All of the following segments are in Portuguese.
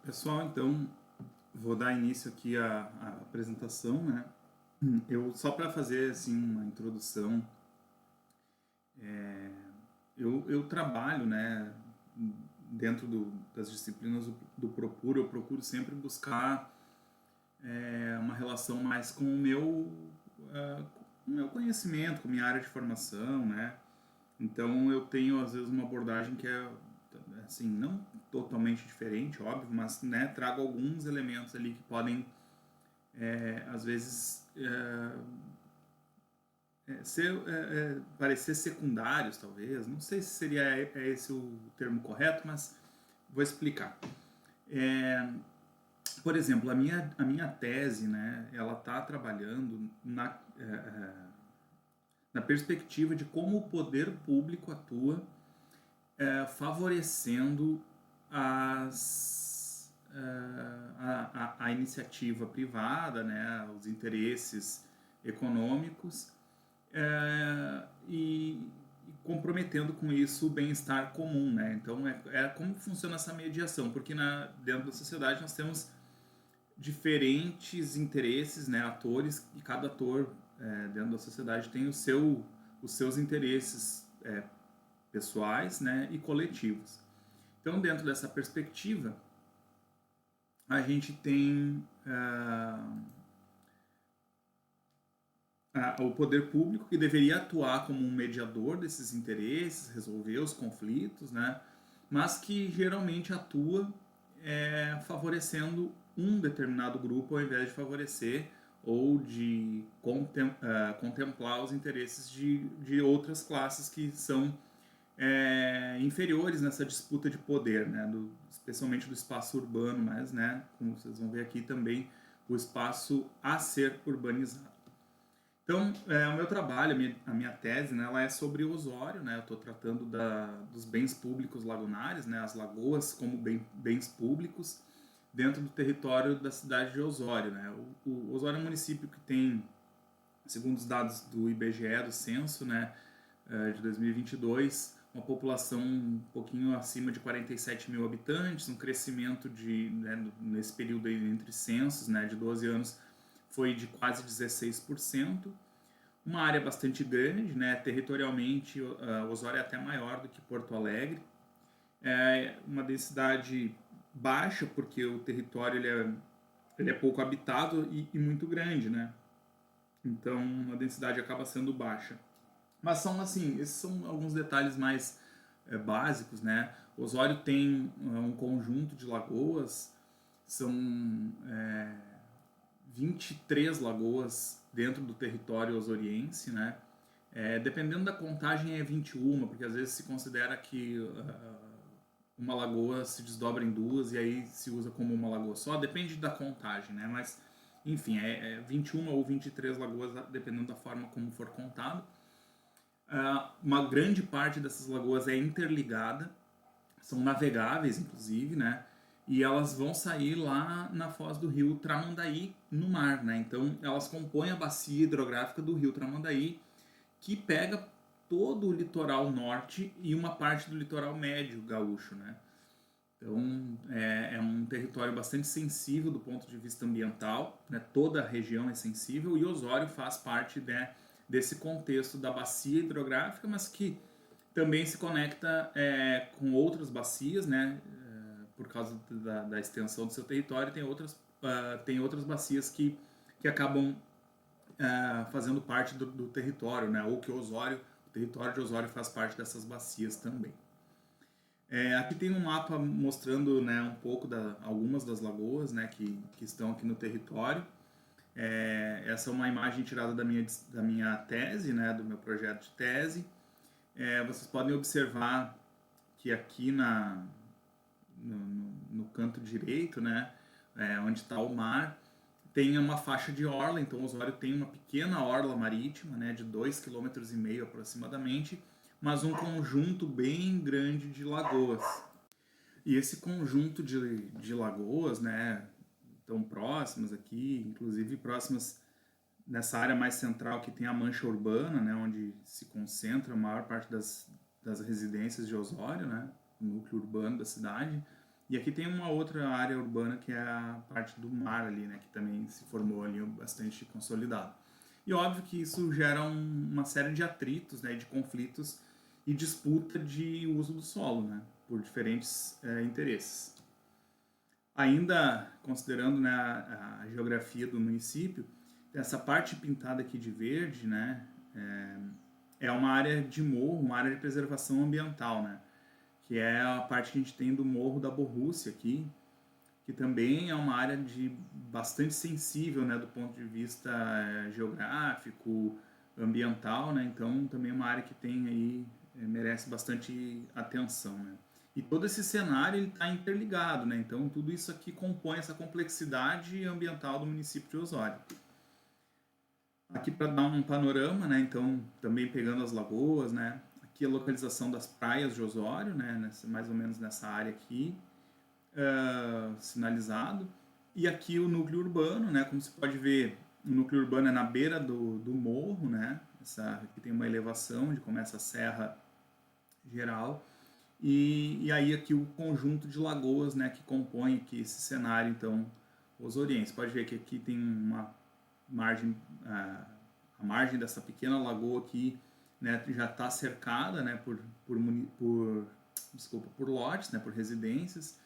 Pessoal, então vou dar início aqui à apresentação, né? Eu só para fazer assim uma introdução, eu trabalho, né? Dentro das disciplinas do Procuro, eu procuro sempre buscar uma relação mais com o meu conhecimento, com a minha área de formação, né? Então eu tenho às vezes uma abordagem que é assim, não totalmente diferente, óbvio, mas né, trago alguns elementos ali que podem às vezes parecer secundários, talvez. Não sei se seria esse o termo correto, mas vou explicar. Por exemplo, a minha tese, né, ela está trabalhando na perspectiva de como o poder público atua favorecendo a iniciativa privada, né, os interesses econômicos e comprometendo com isso o bem-estar comum, né? Então como funciona essa mediação, porque dentro da sociedade nós temos diferentes interesses, né, atores, e cada ator dentro da sociedade tem os seus interesses pessoais, né, e coletivos. Então, dentro dessa perspectiva, a gente tem o poder público, que deveria atuar como um mediador desses interesses, resolver os conflitos, né, mas que geralmente atua favorecendo um determinado grupo ao invés de favorecer ou de contemplar os interesses de outras classes que são inferiores nessa disputa de poder, né, especialmente do espaço urbano, mas, né, como vocês vão ver aqui também, o espaço a ser urbanizado. Então, o meu trabalho, a minha tese, né, ela é sobre Osório, né, eu estou tratando dos bens públicos lagunares, né, as lagoas como bens públicos dentro do território da cidade de Osório. Né. O Osório é um município que tem, segundo os dados do IBGE, do censo, né, de 2022, uma população um pouquinho acima de 47 mil habitantes, um crescimento nesse período aí entre censos, né, de 12 anos, foi de quase 16%, uma área bastante grande, né, territorialmente Osório é até maior do que Porto Alegre, uma densidade baixa, porque o território ele é pouco habitado e muito grande, né, então a densidade acaba sendo baixa. Mas são assim, esses são alguns detalhes mais básicos, né? Osório tem um conjunto de lagoas, são 23 lagoas dentro do território osoriense, né? Dependendo da contagem é 21, porque às vezes se considera que uma lagoa se desdobra em duas e aí se usa como uma lagoa só, depende da contagem, né? Mas, enfim, 21 ou 23 lagoas, dependendo da forma como for contado. Uma grande parte dessas lagoas é interligada, são navegáveis, inclusive, né? E elas vão sair lá na foz do rio Tramandaí, no mar, né? Então, elas compõem a bacia hidrográfica do rio Tramandaí, que pega todo o litoral norte e uma parte do litoral médio gaúcho, né? Então, é um território bastante sensível do ponto de vista ambiental, né? Toda a região é sensível e Osório faz parte, né, desse contexto da bacia hidrográfica, mas que também se conecta com outras bacias, né? Por causa da extensão do seu território, tem outras bacias que acabam fazendo parte do território, né? Ou que o território de Osório faz parte dessas bacias também. Aqui tem um mapa mostrando, né, um pouco algumas das lagoas, né, que estão aqui no território. Essa é uma imagem tirada da minha tese, né, do meu projeto de tese. Vocês podem observar que aqui no canto direito, né, onde está o mar, tem uma faixa de orla. Então Osório tem uma pequena orla marítima, né, de 2,5 km aproximadamente, mas um conjunto bem grande de lagoas. E esse conjunto de lagoas, né, tão próximas aqui, inclusive próximas nessa área mais central que tem a mancha urbana, né, onde se concentra a maior parte das residências de Osório, né, o núcleo urbano da cidade, E aqui tem uma outra área urbana que é a parte do mar ali, né, que também se formou ali bastante consolidado. E óbvio que isso gera uma série de atritos, né, de conflitos e disputa de uso do solo, né, por diferentes interesses. Ainda considerando, né, a geografia do município, essa parte pintada aqui de verde, né, é uma área de morro, uma área de preservação ambiental, né, que é a parte que a gente tem do Morro da Borrússia aqui, que também é uma área de bastante sensível, né, do ponto de vista geográfico, ambiental, né, então também é uma área que tem aí, merece bastante atenção, né. E todo esse cenário está interligado, né, então tudo isso aqui compõe essa complexidade ambiental do município de Osório. Aqui para dar um panorama, né, então também pegando as lagoas, né, aqui a localização das praias de Osório, né, mais ou menos nessa área aqui, sinalizado. E aqui o núcleo urbano, né, como você pode ver, o núcleo urbano é na beira do morro, né, aqui tem uma elevação onde começa a serra geral. E aí aqui o conjunto de lagoas, né, que compõe aqui esse cenário, então, osoriense. Pode ver que aqui tem uma margem, a margem dessa pequena lagoa aqui, né, já está cercada, né, por lotes, né, por residências.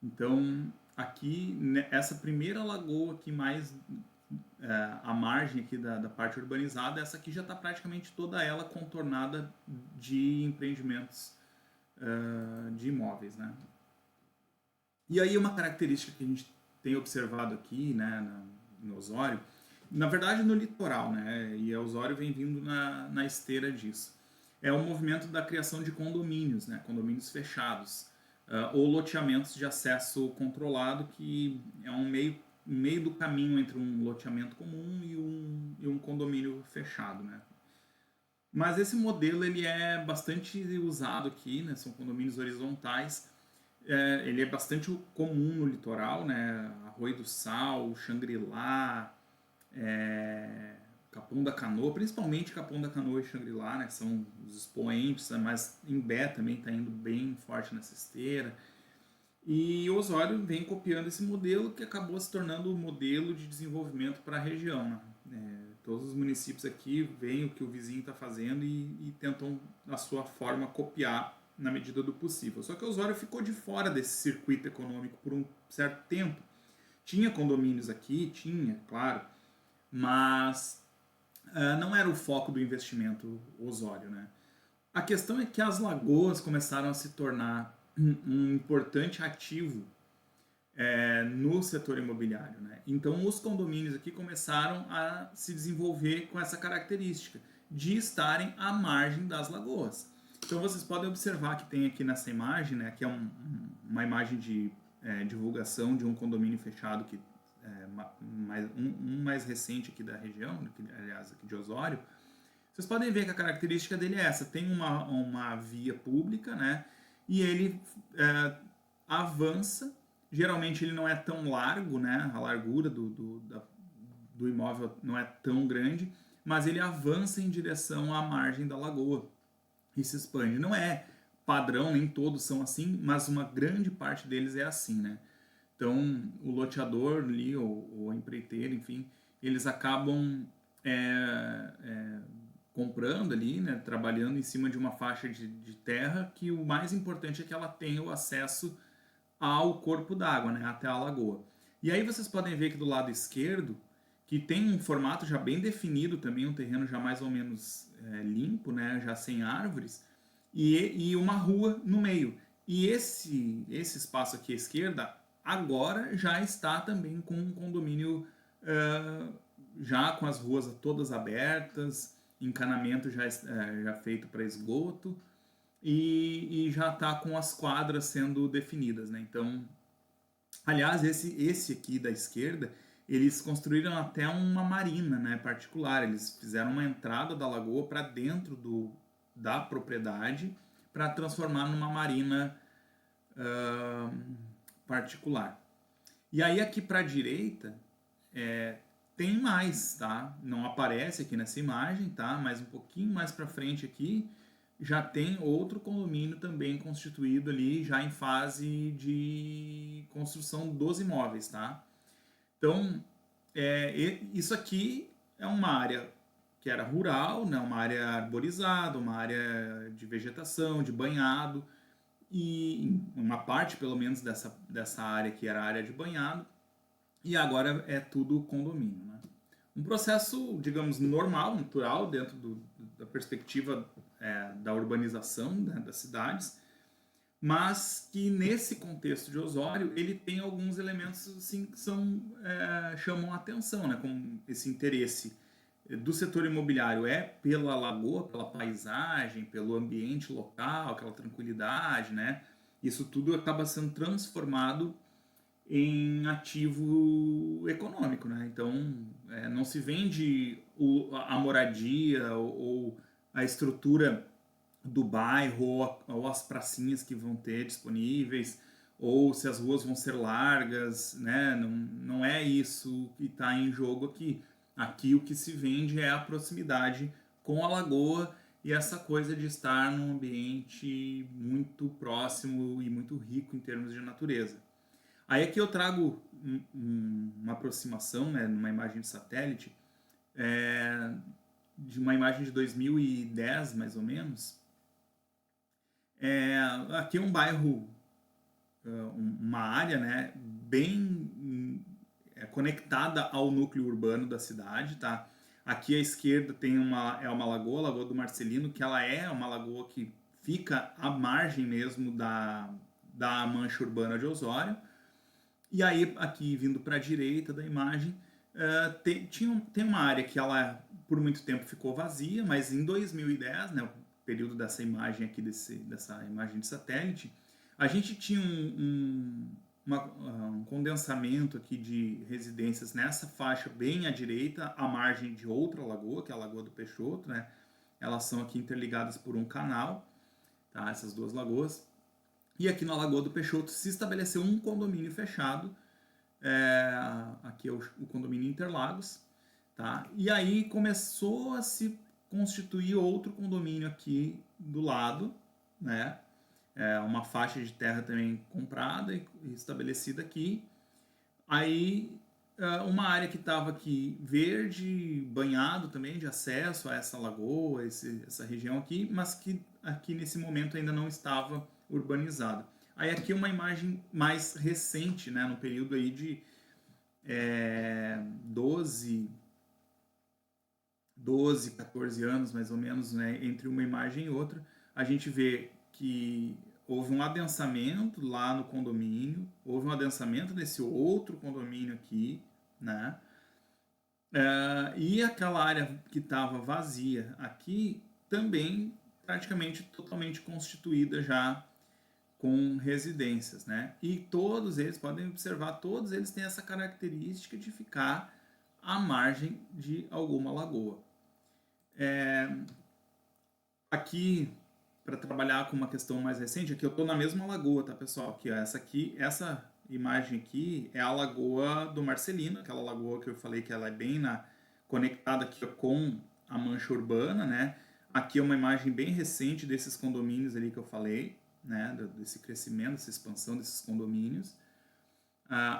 Então, aqui, essa primeira lagoa aqui mais a margem aqui da parte urbanizada, essa aqui já está praticamente toda ela contornada de empreendimentos de imóveis, né? E aí uma característica que a gente tem observado aqui, né, no Osório, na verdade no litoral, né, e a Osório vem vindo na esteira disso, é o movimento da criação de condomínios, né, condomínios fechados, ou loteamentos de acesso controlado, que é um meio do caminho entre um loteamento comum e um condomínio fechado, né. Mas esse modelo ele é bastante usado aqui, né, são condomínios horizontais, ele é bastante comum no litoral, né, Arroio do Sal, Xangri-Lá, Capão da Canoa, principalmente Capão da Canoa e Xangri-Lá, né, são os expoentes, mas Imbé também está indo bem forte nessa esteira. E Osório vem copiando esse modelo que acabou se tornando o modelo de desenvolvimento para a região, né? Todos os municípios aqui veem o que o vizinho está fazendo e tentam, na sua forma, copiar na medida do possível. Só que Osório ficou de fora desse circuito econômico por um certo tempo. Tinha condomínios aqui, tinha, claro, mas não era o foco do investimento Osório, né? A questão é que as lagoas começaram a se tornar um importante ativo no setor imobiliário, né? Então os condomínios aqui começaram a se desenvolver com essa característica de estarem à margem das lagoas. Então vocês podem observar que tem aqui nessa imagem, né, que é uma imagem de divulgação de um condomínio fechado que mais recente aqui da região, aliás aqui de Osório. Vocês podem ver que a característica dele é essa, tem uma via pública, né, e ele avança. Geralmente ele não é tão largo, né? A largura do imóvel não é tão grande, mas ele avança em direção à margem da lagoa e se expande. Não é padrão, nem todos são assim, mas uma grande parte deles é assim, né? Então o loteador ali, ou a empreiteira, enfim, eles acabam comprando ali, né? Trabalhando em cima de uma faixa de terra que o mais importante é que ela tenha o acesso ao corpo d'água, né, até a lagoa. E aí vocês podem ver que do lado esquerdo, que tem um formato já bem definido também, um terreno já mais ou menos limpo, né, já sem árvores, e uma rua no meio. E esse espaço aqui à esquerda, agora já está também com um condomínio já com as ruas todas abertas, encanamento já feito para esgoto, e já está com as quadras sendo definidas, né? Então, aliás, esse aqui da esquerda, eles construíram até uma marina, né, particular. Eles fizeram uma entrada da lagoa para dentro da propriedade para transformar numa marina particular. E aí aqui para a direita tem mais, tá? Não aparece aqui nessa imagem, tá? Mas um pouquinho mais para frente aqui já tem outro condomínio também constituído ali, já em fase de construção dos imóveis, tá? Então, isso aqui é uma área que era rural, né? Uma área arborizada, uma área de vegetação, de banhado, e uma parte, pelo menos, dessa área que era a área de banhado, e agora é tudo condomínio, né? Um processo, digamos, normal, natural, dentro da perspectiva da urbanização, né, das cidades, mas que nesse contexto de Osório ele tem alguns elementos assim que chamam a atenção, né? Como esse interesse do setor imobiliário é pela lagoa, pela paisagem, pelo ambiente local, aquela tranquilidade, né? Isso tudo acaba sendo transformado em ativo econômico, né? Então, não se vende a moradia ou a estrutura do bairro ou as pracinhas que vão ter disponíveis ou se as ruas vão ser largas, né? Não é isso que está em jogo aqui. Aqui o que se vende é a proximidade com a lagoa e essa coisa de estar num ambiente muito próximo e muito rico em termos de natureza. Aí aqui eu trago uma aproximação, né, numa imagem de satélite, é, de uma imagem de 2010, mais ou menos. Aqui é um bairro, uma área, né, bem conectada ao núcleo urbano da cidade, tá? Aqui à esquerda tem uma lagoa, a Lagoa do Marcelino, que ela é uma lagoa que fica à margem mesmo da mancha urbana de Osório. E aí, aqui vindo para a direita da imagem, tem uma área que ela por muito tempo ficou vazia, mas em 2010, né, o período dessa imagem aqui, dessa imagem de satélite, a gente tinha um condensamento aqui de residências nessa faixa bem à direita, à margem de outra lagoa, que é a Lagoa do Peixoto, né? Elas são aqui interligadas por um canal, tá? Essas duas lagoas. E aqui na Lagoa do Peixoto se estabeleceu um condomínio fechado, aqui é o condomínio Interlagos, tá? E aí começou a se constituir outro condomínio aqui do lado, né? Uma faixa de terra também comprada e estabelecida aqui. Aí uma área que estava aqui verde, banhado também, de acesso a essa lagoa, essa região aqui, mas que aqui nesse momento ainda não estava urbanizada. Aí aqui uma imagem mais recente, né, no período aí de 12, 14 anos mais ou menos, né, entre uma imagem e outra, a gente vê que houve um adensamento lá no condomínio, houve um adensamento nesse outro condomínio aqui, né? E aquela área que estava vazia aqui também praticamente totalmente constituída já com residências, né? E todos eles, podem observar, todos eles têm essa característica de ficar à margem de alguma lagoa. Aqui, para trabalhar com uma questão mais recente, aqui eu estou na mesma lagoa, tá, pessoal? Essa imagem aqui é a Lagoa do Marcelino, aquela lagoa que eu falei que ela é bem conectada aqui com a mancha urbana, né? Aqui é uma imagem bem recente desses condomínios ali que eu falei, né? Desse crescimento, dessa expansão desses condomínios.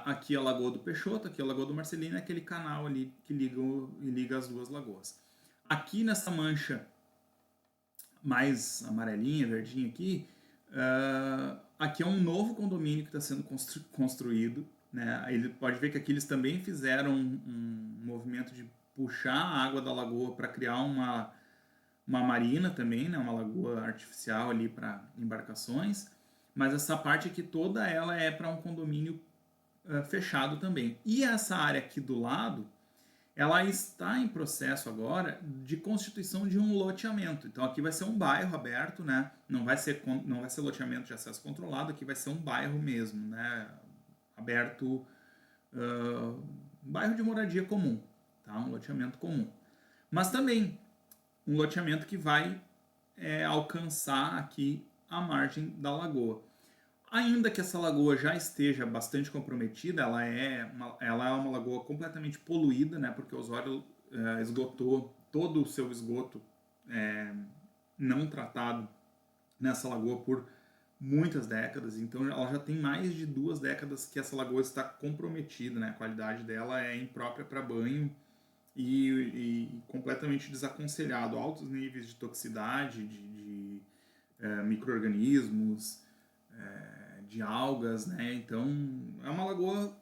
Aqui é a Lagoa do Peixoto, aqui é a Lagoa do Marcelino, é aquele canal ali que liga as duas lagoas. Aqui nessa mancha mais amarelinha, verdinha aqui, aqui é um novo condomínio que está sendo construído, né? Ele pode ver que aqui eles também fizeram um movimento de puxar a água da lagoa para criar uma marina também, né? Uma lagoa artificial ali para embarcações, mas essa parte aqui toda ela é para um condomínio fechado também. E essa área aqui do lado, ela está em processo agora de constituição de um loteamento. Então aqui vai ser um bairro aberto, né? Não vai ser loteamento de acesso controlado, aqui vai ser um bairro mesmo, né? Aberto, um bairro de moradia comum, tá? Um loteamento comum. Mas também um loteamento que vai alcançar aqui a margem da lagoa. Ainda que essa lagoa já esteja bastante comprometida, ela é uma lagoa completamente poluída, né? Porque Osório esgotou todo o seu esgoto não tratado nessa lagoa por muitas décadas, então ela já tem mais de 2 décadas que essa lagoa está comprometida, né? A qualidade dela é imprópria para banho e completamente desaconselhado. Altos níveis de toxicidade, de micro-organismos, de algas, né? Então é uma lagoa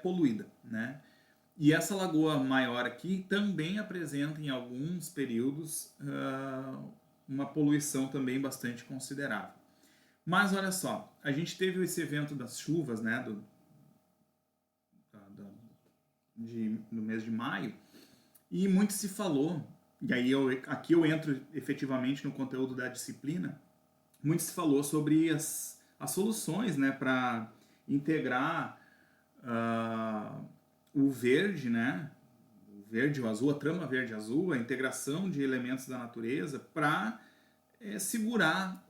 poluída, né? E essa lagoa maior aqui também apresenta em alguns períodos uma poluição também bastante considerável. Mas olha só, a gente teve esse evento das chuvas, né, no mês de maio, e muito se falou, e aí aqui eu entro efetivamente no conteúdo da disciplina, muito se falou sobre as soluções, né, para integrar o verde, né, o verde e o azul, a trama verde e azul, a integração de elementos da natureza para segurar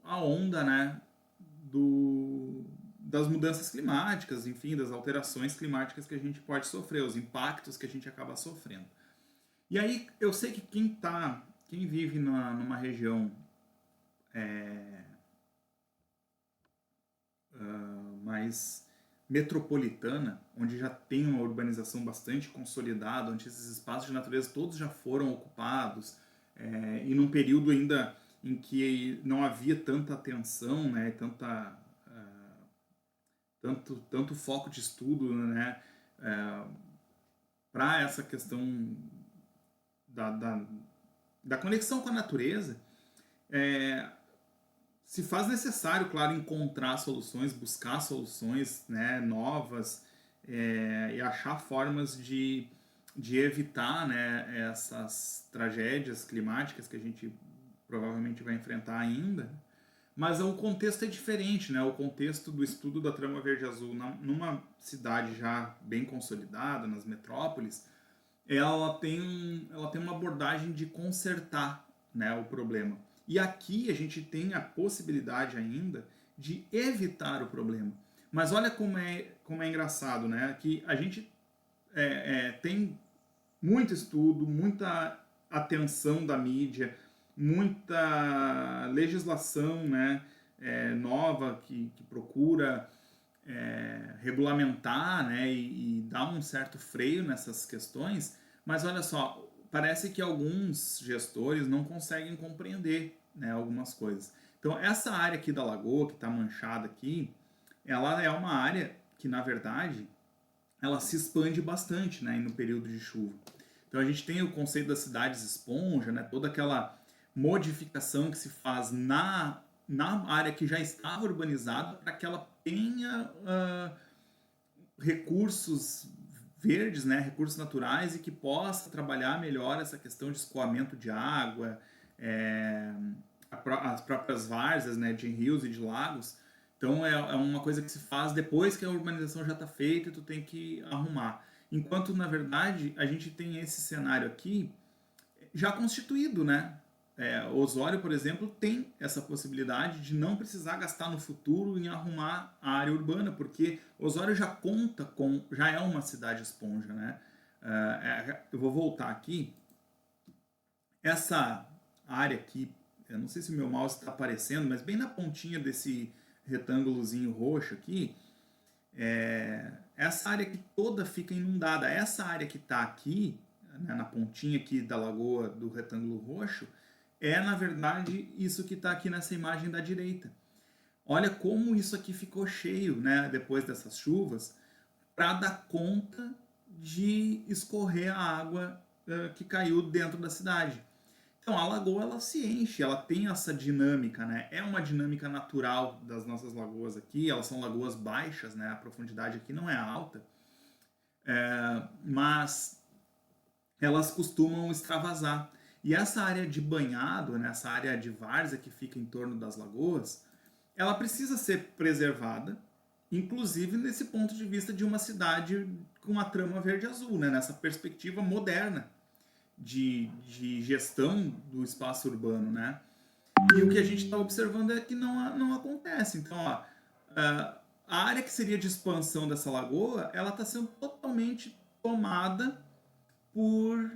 a onda, né, das mudanças climáticas, enfim, das alterações climáticas que a gente pode sofrer, os impactos que a gente acaba sofrendo. E aí eu sei que quem vive numa região mais metropolitana, onde já tem uma urbanização bastante consolidada, onde esses espaços de natureza todos já foram ocupados, e num período ainda em que não havia tanta atenção, né, tanto foco de estudo, né, para essa questão da conexão com a natureza, se faz necessário, claro, encontrar soluções, buscar soluções, né, novas, e achar formas de evitar, né, essas tragédias climáticas que a gente provavelmente vai enfrentar ainda. Mas o contexto é diferente, né? O contexto do estudo da trama verde-azul numa cidade já bem consolidada, nas metrópoles, ela tem uma abordagem de consertar, né, o problema. E aqui a gente tem a possibilidade ainda de evitar o problema. Mas olha como é engraçado, né? Que a gente tem muito estudo, muita atenção da mídia, muita legislação, né, nova que procura regulamentar, né, e dar um certo freio nessas questões, mas olha só, parece que alguns gestores não conseguem compreender, né, algumas coisas. Então essa área aqui da lagoa que está manchada aqui, ela é uma área que na verdade ela se expande bastante, né, no período de chuva. Então a gente tem o conceito das cidades esponja, né, toda aquela modificação que se faz na área que já estava urbanizada para que ela tenha recursos verdes, né, recursos naturais e que possa trabalhar melhor essa questão de escoamento de água, as próprias várzeas, né, de rios e de lagos. Então é uma coisa que se faz depois que a urbanização já está feita e tu tem que arrumar. Enquanto, na verdade, a gente tem esse cenário aqui já constituído, né? Osório, por exemplo, tem essa possibilidade de não precisar gastar no futuro em arrumar a área urbana, porque Osório já é uma cidade esponja, né? Eu vou voltar aqui. Essa área aqui, eu não sei se o meu mouse está aparecendo, mas bem na pontinha desse retângulozinho roxo aqui, essa área aqui toda fica inundada. Essa área que está aqui, né, na pontinha aqui da lagoa do retângulo roxo, na verdade, isso que está aqui nessa imagem da direita. Olha como isso aqui ficou cheio, né, depois dessas chuvas, para dar conta de escorrer a água que caiu dentro da cidade. Então, a lagoa, ela se enche, ela tem essa dinâmica, né? É uma dinâmica natural das nossas lagoas aqui, elas são lagoas baixas, né? A profundidade aqui não é alta, mas elas costumam extravasar. E essa área de banhado, né, essa área de várzea que fica em torno das lagoas, ela precisa ser preservada, inclusive nesse ponto de vista de uma cidade com a trama verde-azul, né, nessa perspectiva moderna de gestão do espaço urbano, né? E o que a gente está observando é que não acontece. Então, ó, a área que seria de expansão dessa lagoa, ela está sendo totalmente tomada por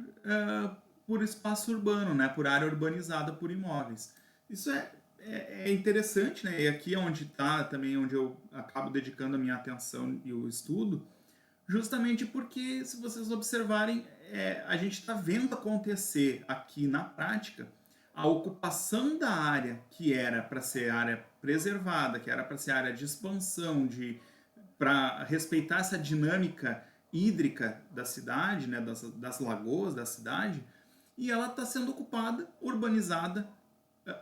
por espaço urbano, né? Por área urbanizada, por imóveis. Isso é interessante, né? E aqui é onde está também, onde eu acabo dedicando a minha atenção e o estudo, justamente porque, se vocês observarem, a gente está vendo acontecer aqui na prática a ocupação da área que era para ser área preservada, que era para ser área de expansão, para respeitar essa dinâmica hídrica da cidade, né, das lagoas da cidade, e ela está sendo ocupada, urbanizada,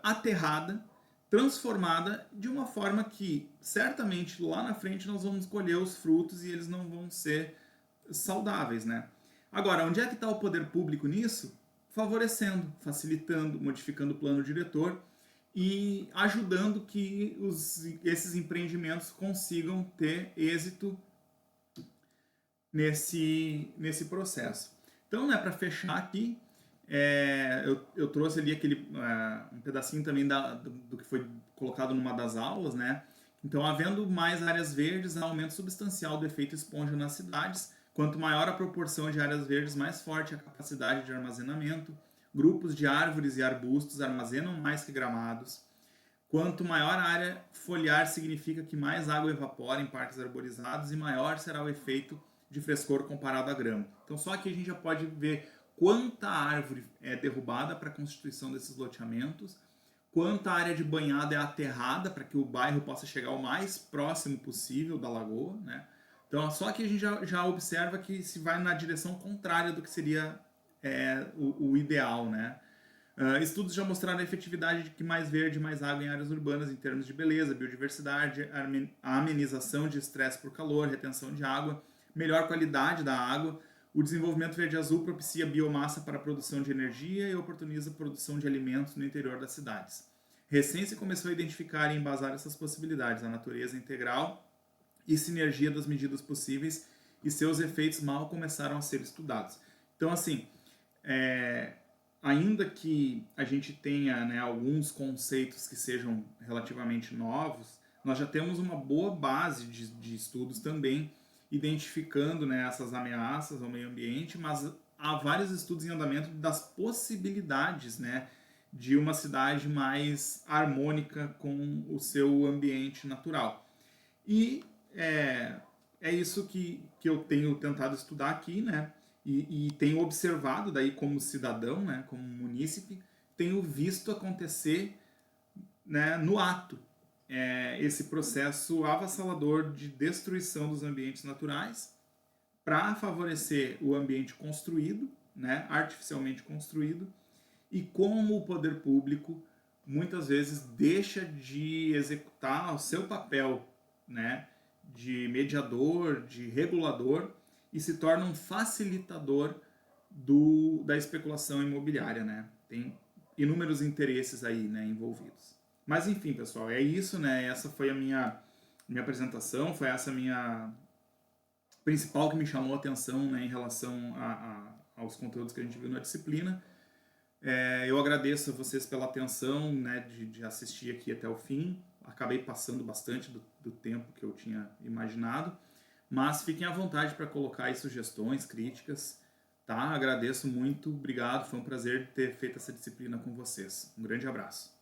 aterrada, transformada de uma forma que certamente lá na frente nós vamos colher os frutos e eles não vão ser saudáveis, né? Agora, onde é que está o poder público nisso? Favorecendo, facilitando, modificando o plano diretor e ajudando que esses empreendimentos consigam ter êxito nesse processo. Então, né, para fechar aqui, eu trouxe ali um pedacinho também do que foi colocado numa das aulas, né? Então, havendo mais áreas verdes, há aumento substancial do efeito esponja nas cidades. Quanto maior a proporção de áreas verdes, mais forte a capacidade de armazenamento. Grupos de árvores e arbustos armazenam mais que gramados. Quanto maior a área foliar, significa que mais água evapora em parques arborizados e maior será o efeito de frescor comparado à grama. Então, só aqui a gente já pode ver quanta árvore é derrubada para a constituição desses loteamentos, quanta área de banhada é aterrada para que o bairro possa chegar o mais próximo possível da lagoa, né? Então, só que a gente já observa que se vai na direção contrária do que seria o ideal, né? Estudos já mostraram a efetividade de que mais verde, mais água em áreas urbanas em termos de beleza, biodiversidade, amenização de estresse por calor, retenção de água, melhor qualidade da água. O desenvolvimento verde-azul propicia biomassa para a produção de energia e oportuniza a produção de alimentos no interior das cidades. Recém se começou a identificar e embasar essas possibilidades, a natureza integral e sinergia das medidas possíveis, e seus efeitos mal começaram a ser estudados. Então, assim, ainda que a gente tenha, né, alguns conceitos que sejam relativamente novos, nós já temos uma boa base de estudos também, identificando, né, essas ameaças ao meio ambiente, mas há vários estudos em andamento das possibilidades, né, de uma cidade mais harmônica com o seu ambiente natural. E é isso que eu tenho tentado estudar aqui, né? E tenho observado daí como cidadão, né, como munícipe, tenho visto acontecer, né, no ato esse processo avassalador de destruição dos ambientes naturais para favorecer o ambiente construído, né, artificialmente construído, e como o poder público muitas vezes deixa de executar o seu papel, né, de mediador, de regulador, e se torna um facilitador da especulação imobiliária, né? Tem inúmeros interesses aí, né, envolvidos. Mas enfim, pessoal, é isso, né? Essa foi a minha apresentação, foi essa minha principal que me chamou a atenção, né, em relação aos conteúdos que a gente viu na disciplina. Eu agradeço a vocês pela atenção, né, de assistir aqui até o fim. Acabei passando bastante do tempo que eu tinha imaginado, mas fiquem à vontade para colocar aí sugestões, críticas, tá? Agradeço muito, obrigado, foi um prazer ter feito essa disciplina com vocês. Um grande abraço.